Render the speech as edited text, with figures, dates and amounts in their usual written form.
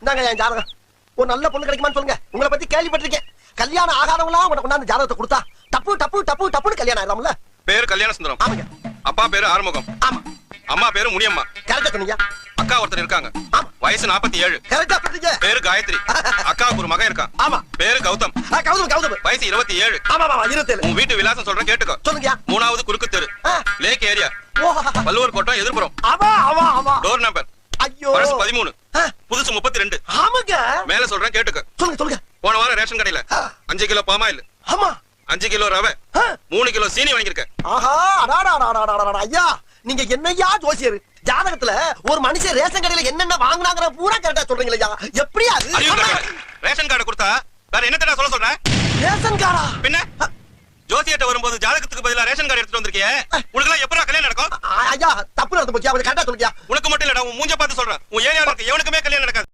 இந்தாங்க என் ஜாதகம். ஒரு நல்ல பொண்ணு கிடைக்குமான்னு சொல்லுங்க. உங்களை பத்தி கேள்விப்பட்டிருக்கேன். கல்யாணம் ஆகாதவங்களா உனக்கு கொண்டாந்து ஜாதகத்தை கொடுத்தா டப்பு டப்பு டப்பு டப்புன்னு கல்யாணம் ஆயிடும்ல. பேரு கல்யாண சுந்தரம். ஆமாங்க. அப்பா பேரு ஆறுமுகம். ஆமா. அம்மா பேரு முனியம்மா. கரெக்டா சொன்னீங்க. அக்கா ஒருத்தர் இருக்காங்க. ஆமா. வயசு 47. கரெக்டா சொன்னீங்க. பேரு காயத்ரி. அக்காவுக்கு ஒரு மகன் இருக்கான். ஆமா. பேரு கௌதம். கௌதம். வயசு 27. ஆமா 27. உன் வீட்டு விலாசம் சொல்றேன் கேட்டுக்கோ. சொல்லுங்க. 3வது குறுக்கு தெரு, லேக் ஏரியா, பல்லூர் கோட்டம், எதிர்ப்புறம். ஆமா. Door number. ஐயோ. பழசு 13, புதுசு 32. ஆமாங்க. மேல சொல்றேன் கேட்டுக்கோ. சொல்லுங்க. போன வாரம் ரேஷன் கடையில 5 கிலோ பாமாயில், ஆமா, 5 கிலோ ரவை, 3 கிலோ சீனி வாங்கியிருக்க. ஆஹா, அடாடா ஐயா, நீங்க என்னையா ஜோசியர்? ஜாதகத்துல ஒரு மனுஷன் ரேஷன் கடையில என்னென்ன வாங்குனாங்கற பூரா கரெக்டா சொல்றீங்களா ஐயா? எப்படியா அது? ரேஷன் கார்டு கொடுத்தா வேற என்னத்தடா சொல்ற? ரேஷன் கார்டா? பின்ன ஜோசியட்ட வரும்போது ஜாதகத்துக்கு பதிலா ரேஷன் கார்டு எடுத்துட்டு வந்திருக்கியே, உங்களுக்கு எல்லாம் எப்பறா கல்யாணம் நடக்கும்? ஐயா, தப்பு நடந்து போச்சு. அவன் கரெக்டா சொல்லுங்க. உனக்கு மட்டும் இல்லடா, உன் மூஞ்ச பார்த்து சொல்றேன். உன் ஏரியால இருக்க எவனுக்குமே கல்யாணம் நடக்காது.